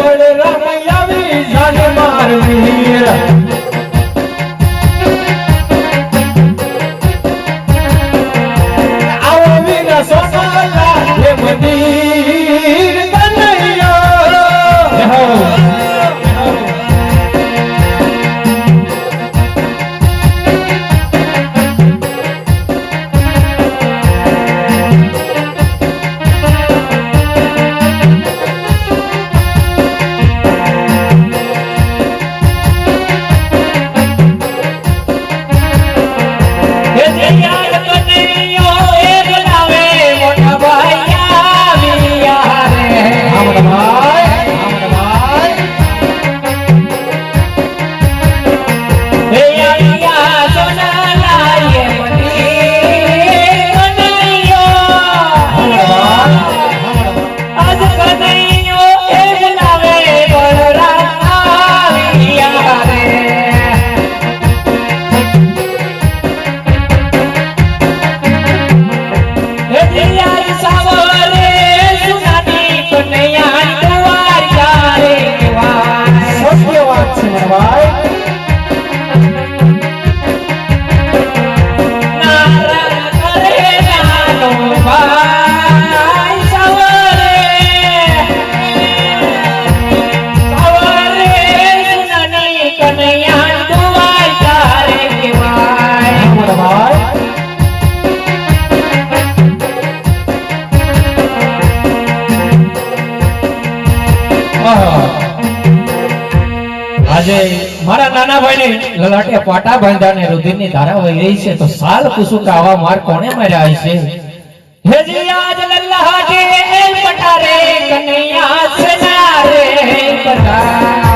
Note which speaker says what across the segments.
Speaker 1: બળરામ આવી જાન મારવીર આવો વીર સોનાલા હે મંદિર કનૈયો આજે મારા નાના ભાઈને લલાટે પાટા બાંધ્યા ને રુધિરની ધારા વહી રહી છે તો સાલ કુસુકા આવા માર કોણે માર્યા છે હે જી આજ લલાટે એ પટારે કનૈયા સના રે પટા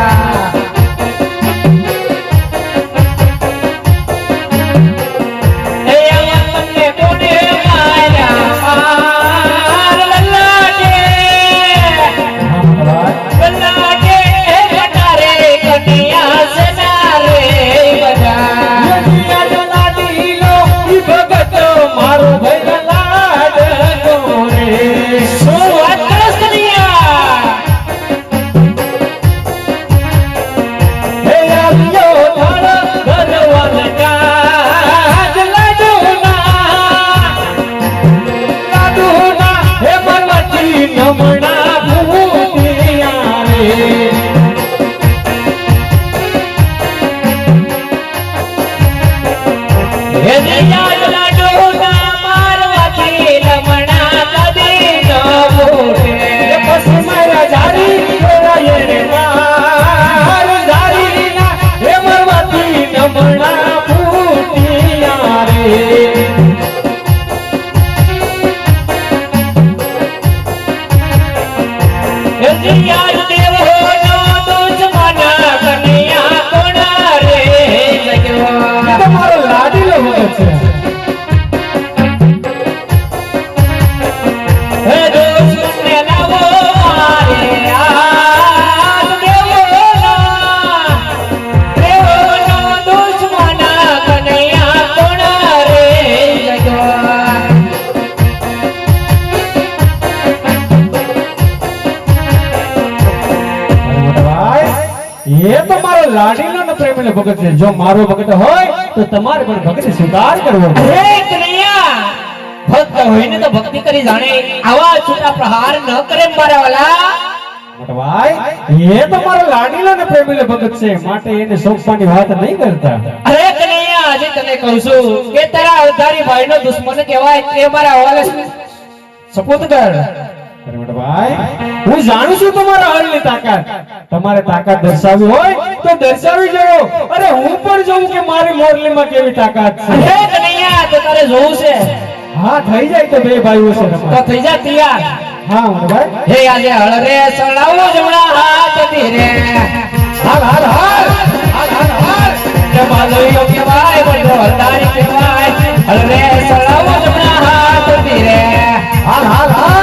Speaker 1: લાડીલો ને પ્રેમીનો ભગત છે જો મારો ભગત હોય તો તમારે પણ ભક્તિ સ્વીકાર કરવો હે કનૈયા ભક્ત હોઈને તો ભક્તિ કરી જાણે આવા છૂટા પ્રહાર ન કરે મારા વાલા મોટભાઈ એ તો મારો લાડીલો ને પ્રેમીનો ભગત છે માટે એને સોંપવાની વાત નહીં કરતા અરે કનૈયા આજે તને કહું છું કે તારા અવતારી ભાઈનો દુશ્મન કહેવાય તે મારા હવાલે સપોર્ટ કર ભાઈ હું જાણું છું તમારા હળની તાકાત તમારે તાકાત દર્શાવવી હોય તો દર્શાવી જજો અરે હું પણ જોઉં કે મારી મોરલીમાં કેવી તાકાત છે હે કનૈયા તો તારે જોવું છે હા થઈ જાય તો બે ભાઈઓ છે તો થઈ જા તૈયાર હા ભાઈ હે આજે હળ રે સળાવો જમણા હાથ ધીરે હાલ હાલ હાલ હાલ હાલ હાલ જમાલો કેવાય બળો હતારી કેવાય હળ રે સળાવો જમણા હાથ ધીરે હાલ હાલ હાલ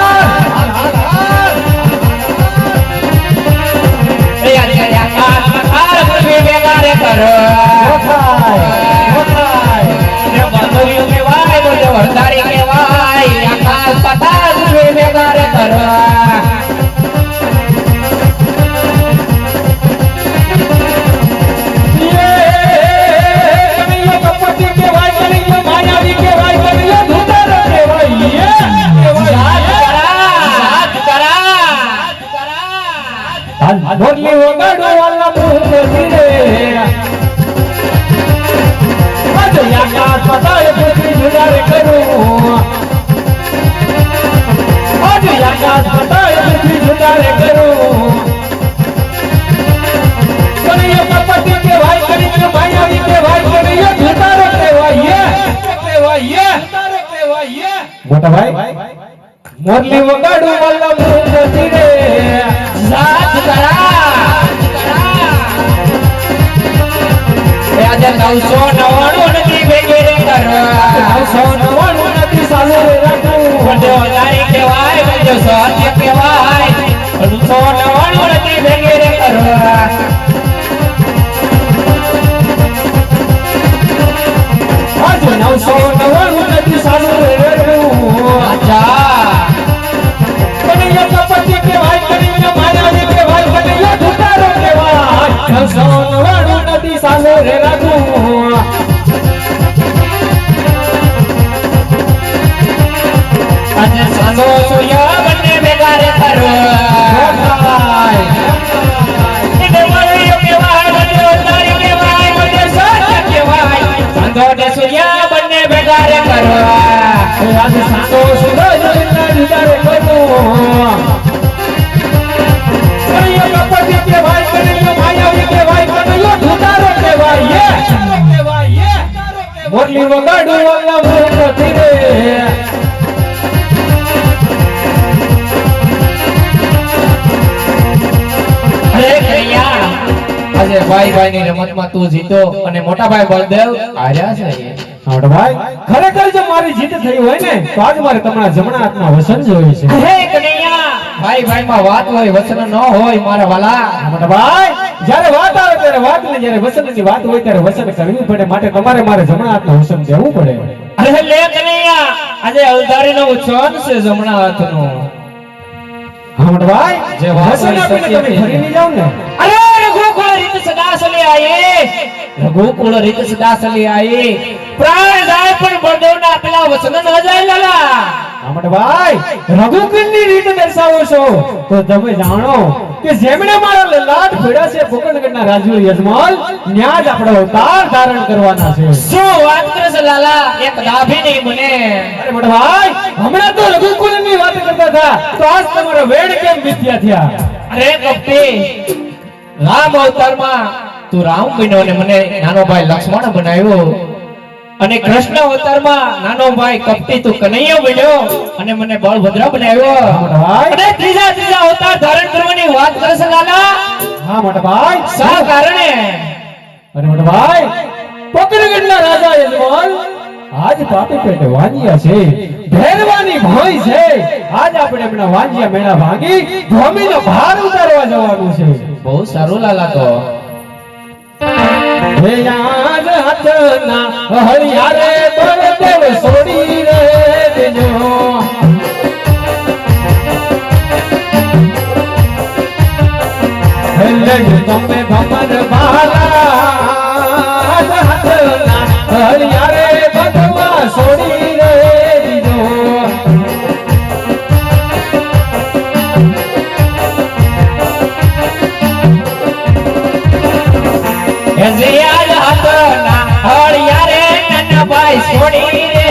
Speaker 1: આજ મોરલી વગાડો વાલા મુંબતી રે આજ આકાશ પતાય પૃથ્વી જુદારે કરું આજ આકાશ પતાય પૃથ્વી જુદારે કરું કરિયો કપટી કે ભાઈ કરિયો માયાવી કે ભાઈ કરિયો જુદારે કહેવાય મોટા ભાઈ મોરલી વગાડો વાલા મુંબતી રે સાથ કરા એ આજે 999 નથી ભેગી રે કર 999 નથી સાલો રે રાખું વડો હજારી કહેવાય વડો સત્ય કહેવાય 999 નથી ભેગી રે કર આજે 999 નથી સાલો રે રાખું આજા કપટી કે ભાઈ કરિયો માયાવી કે ભાઈ કરિયો જુદારો કહેવાય 999 નથી સાલો રે રાખું અને સાલો સોયા બંને ભેગા રે કરો એને માયો કહેવાય બંને ઉતારી કહેવાય બંને સત્ય કહેવાય સાંધો ને સોયા બંને ભેગા રે કરો આજે સાંધો સુરજ જુદા રે કરો કરિયો કપટી કે ભાઈ કરિયો માયાવી કે ભાઈ કરિયો જુદારો કહેવાય મોરલી વગાડો વાલા મુંબતી રે આજે ભાઈ ભાઈ ની રમતમાં તું જીતો અને મોટા ભાઈ બળદેવ હાર્યા છે મોટા ભાઈ ખરેખર જો મારી જીત થઈ હોય ને તો આજ મારે તમારા જમણા હાથમાં વસન જોઈ છે હે કનૈયા ભાઈ ભાઈ માં વાત હોય વસન ન હોય મારા વાલા મોટા ભાઈ જ્યારે વાત આવે ત્યારે વાત ને જ્યારે વસન ની વાત હોય ત્યારે વસન કરવી પડે માટે તમારે મારે જમણા હાથમાં વસન દેવું પડે અરે લે કનૈયા આજે અલધારી નો વસન છે જમણા હાથનો હા મોટા ભાઈ જે વસન આપીને તમે ફરી નહીં જાવ ને અરે રઘુકુળ રીત સદા ચલી આયે રઘુકુળ રીત સદા ચલી આયે પ્રાણ જાય પણ બળદેવના આપેલા વચન ન જાય લાલા મોટા ભાઈ રઘુકુળની રીત દર્શાવો છો તો તમે જાણો કે જેમણે મારા લાડ ફેડા છે પોકણગઢના રાજુ યજમાલ ન્યા જ આપણો અવતાર ધારણ કરવાના છે શું વાત કરે છે લાલા એક દાભી નહીં બને અરે મોટા ભાઈ હમણાં તો રઘુકુળની વાત કરતા હતા તો આજ તમારો વેડ કેમ મિથ્યા થયા અરે કપટી રામ અવતારમાં તું રામ બન્યો અને મને નાનો ભાઈ લક્ષ્મણ બનાવ્યો અને કૃષ્ણ અવતારમાં નાનો ભાઈ કપટી તું કનૈયો બન્યો અને મને બળભદ્ર બનાવ્યો અને ત્રીજા અવતાર ધારણ કરવાની વાત કરે છે લાલા હા મોટા ભાઈ શા કારણે અરે મોટા ભાઈ પોકરગઢના રાજા યજમાન આજ પાપી પેટે વાંજિયા છે ભેરવાની ભોય છે આજ આપણે એમના વાંજિયા મેળા ભાગી ભૂમિનો ભાર ઉતારવા જવાનું છે બહુ સારું લાલા તો હે યાદ હાથના હરિયારે બળદેવ છોડી રે દેજો હેલે તમે ભમર બાલા હાથના હરિયારે બળદેવ છોડી રે દેજો હેજિયાલ હાથના હળિયારે નાના ભાઈ છોડી રે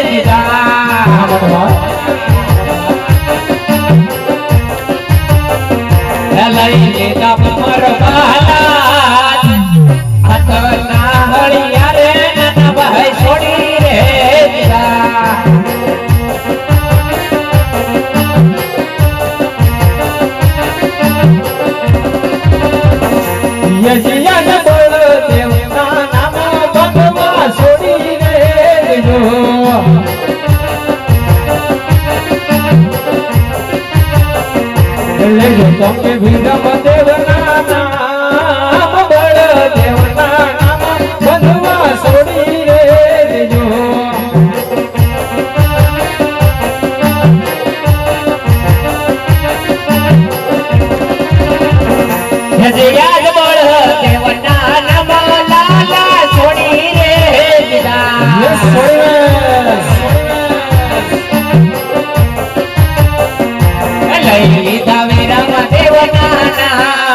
Speaker 1: દીધા લઈ લીધા પમર બાલા હાથના હળિયારે નાના ભાઈ છોડી રે દીધા યજિયાલ બળદેવના નામ ભગવા છોડી રે દેજો લેજો તમે વિરમ દેવના નામ બળદેવના નામ ભગવા છોડી રે દેજો યજિયાલ બળદેવના નામ લાલા છોડી રે દીધા લઈ લીધા વિરમ દેવના નામ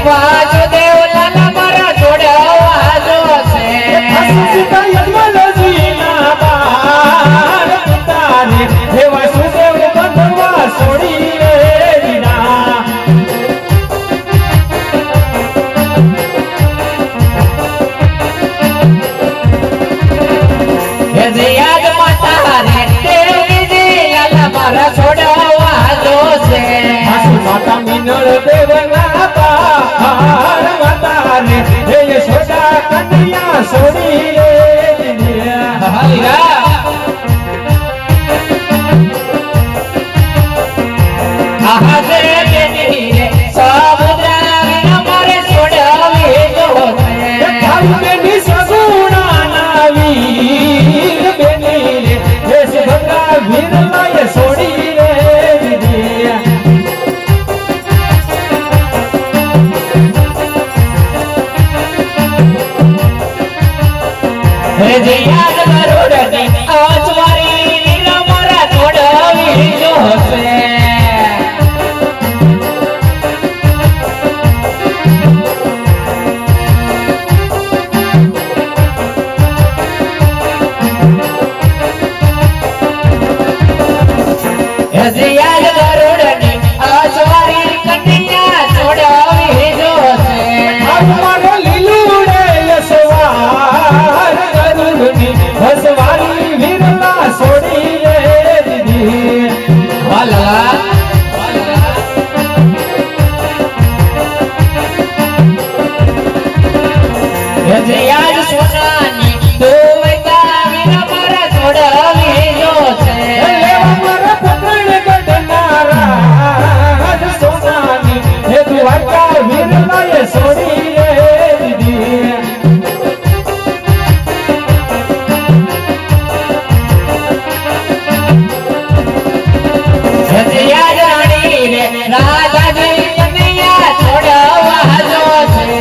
Speaker 1: વાસુદેવ લાલા મારા છોડવા જોશે
Speaker 2: સીતા યજમાનજીના બાર પિતાને હે વાસુદેવ બંધવા છોડી રે દીના
Speaker 1: હે જયાદ માતા રે દેવજી લાલા મારા છોડવા જોશે
Speaker 2: માતા મિનળ દેવના બાર માતાને હે યશોદા કન્યા છોડી રે દીના
Speaker 1: હરિરા આહા રે દેની રે સમુદ્રા વિના મારે છોડવી જોશે
Speaker 2: બેની સગુણા નાવી બેની રે દેશ ભદ્રા વીરલાય છોડી રે દીદી
Speaker 1: હે જયાદ ગરુડની અજવારી લીલા મારા છોડવી જોશે હે જયાદ ગરુડની અજવારી કન્યા છોડવી જોશે
Speaker 2: મારો લીલું રે યશવાર ગરુડની હસવારી વીરલા છોડી રે દીદી
Speaker 1: વાલા હે સોનાની દોવતા વિના મારા છોડવી જોશે
Speaker 2: મારા પકડ ગઢનારા સોનાની હે દ્વારકા વીરલાય છોડી રે દીદી
Speaker 1: હજયાદ રાણી રે રાધાજી કનૈયા છોડવા જોશે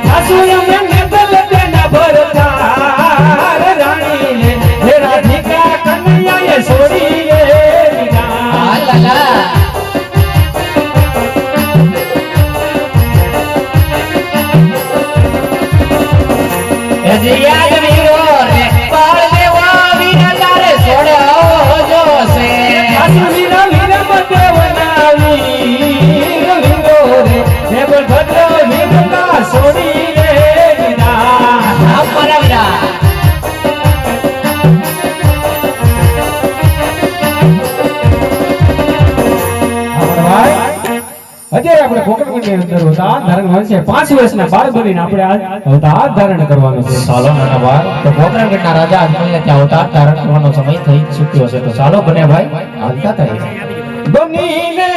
Speaker 2: આસુય મને દલ તેના ભરતાર રાણીને હે રાધિકા કન્યાએ છોડી રે દીના
Speaker 1: લાલા હજયાદ વીરો રે બાળ દેવા વિના તારે છોડવો જોશે
Speaker 2: આસુરીના વીરમ દેવના વીર વીરો રે હે ભદ્ર વીરલા છોડી રે દીના
Speaker 1: અમારા વીરા
Speaker 2: અત્યારે આપણે પોકરણની અંદર અવતાર ધારણ કરવાનું છે 5 વર્ષના બાળ બનીને આપણે આ અવતાર ધારણ કરવાનો છે
Speaker 1: ચાલો નાના બાળ તો પોકરણગઢના રાજા અજમલને ત્યાં અવતાર ધારણ કરવાનો સમય થઈ ચૂક્યો છે તો ચાલો બને ભાઈ હાલતા થાય
Speaker 2: બનીને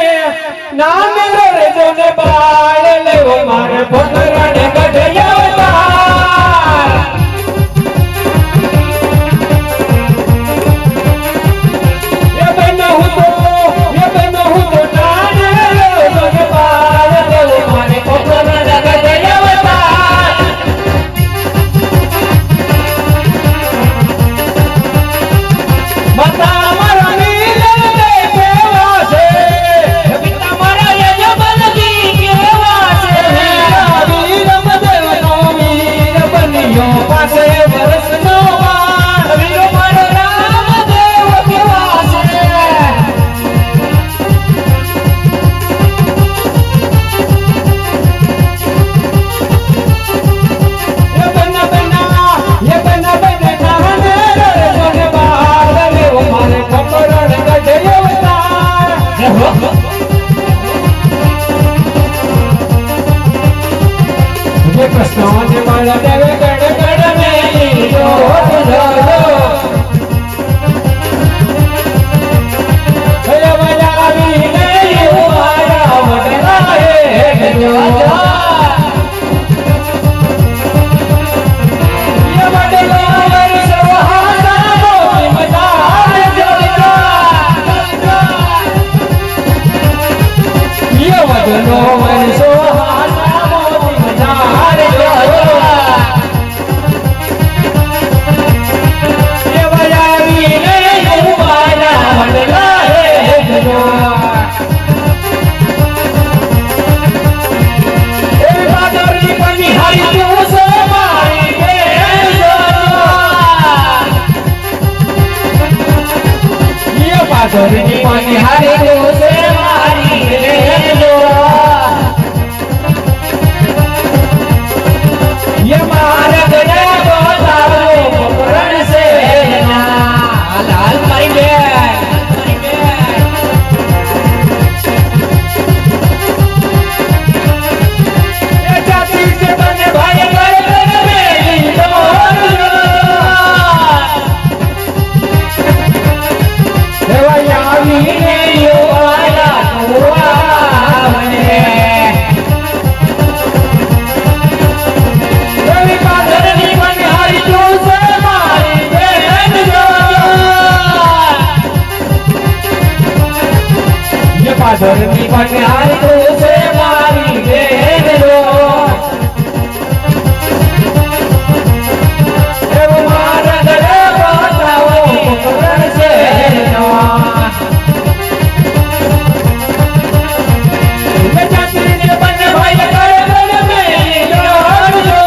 Speaker 2: નામ રે જોને બાળ લેવો મારે પોકરણે ગઢ અવતાર એ બનો હું તો ટાણે જોને બાળ લેવો મારે પોકરણે ગઢ અવતાર માતા મારા નીલ દે કેવા છે પિતા મારા યજમાનજી કેવા છે વીર મદેવ નો વીર
Speaker 1: પાછળની મનિહારી તું છે મારી બેન જો ये मार्ग ने बताओ पकड़ से ना लाल मारी बे ये जाति से बने भाई कर मेरी डोर देवयानी ने यो आया हुआ बने पादरनी मनिहारी तू से मारी बेन जो ये पादरनी मनिहारी तू से मारी बेन जो ये वो मार्ग रे बताओ पकड़ से ना ये जाति ने बने भाई कर मेरी डोर जो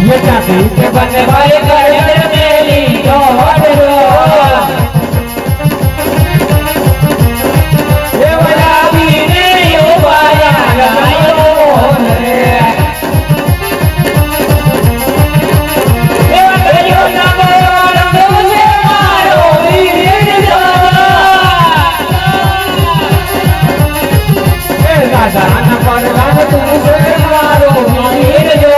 Speaker 1: ये जाति के बने भाई कर मेरी डोर जो ये वाला भी ने यो वाया गायो रे ये वाला यो ना बोलो तुझे मारो वीर जो ये राजा ना पर राज तुझे मारो वीर जो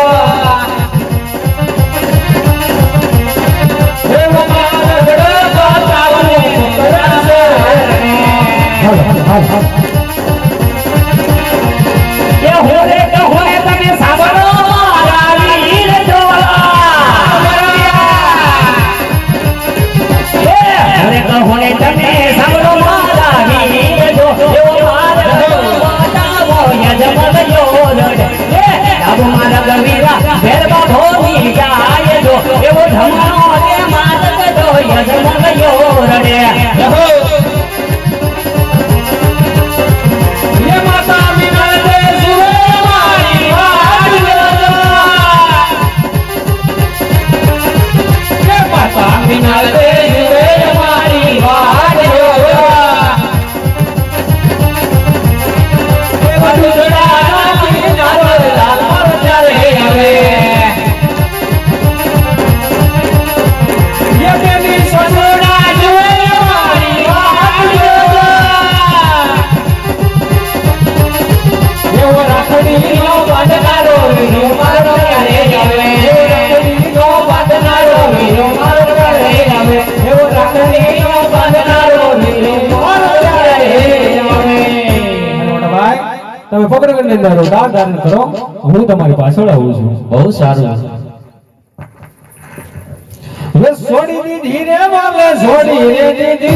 Speaker 1: ये माता बिना दे सुरे मारी वार ये माता बिना दे सुरे मारी वार ये बदुरा बिना लाल पर चले हवे ये बेबी सोना जुए मारी वार ये वो राखड़ी नो बांधनारो वीरो मारो करे जावे राखड़ी नो बांधनारो वीरो मारो करे जावे ये वो राखड़ी नो बांधनारो वीरो मारो करे जावे
Speaker 2: મોટા ભાઈ તમે પકડગઢની અંદર દાન ધારણ કરો હું તમારી પાછળ આવું છું
Speaker 1: બહુ સારું
Speaker 2: વે છોડી દીધી રે માલે છોડી રે દીધી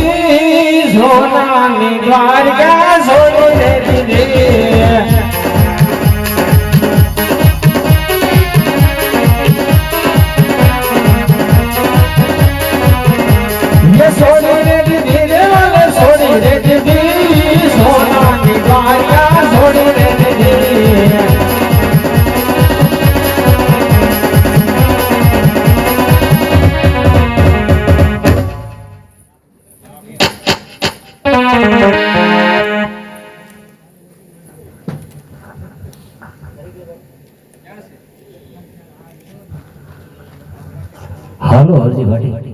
Speaker 2: સોનાની દ્વારકા છોડી રે દીધી ये सोनी रे दीदी रे वाले सोनी रे दीदी सोनानी द्वारिका सोनी रे दीदी
Speaker 1: હાલો હરજી ભાટી
Speaker 3: ભાઈ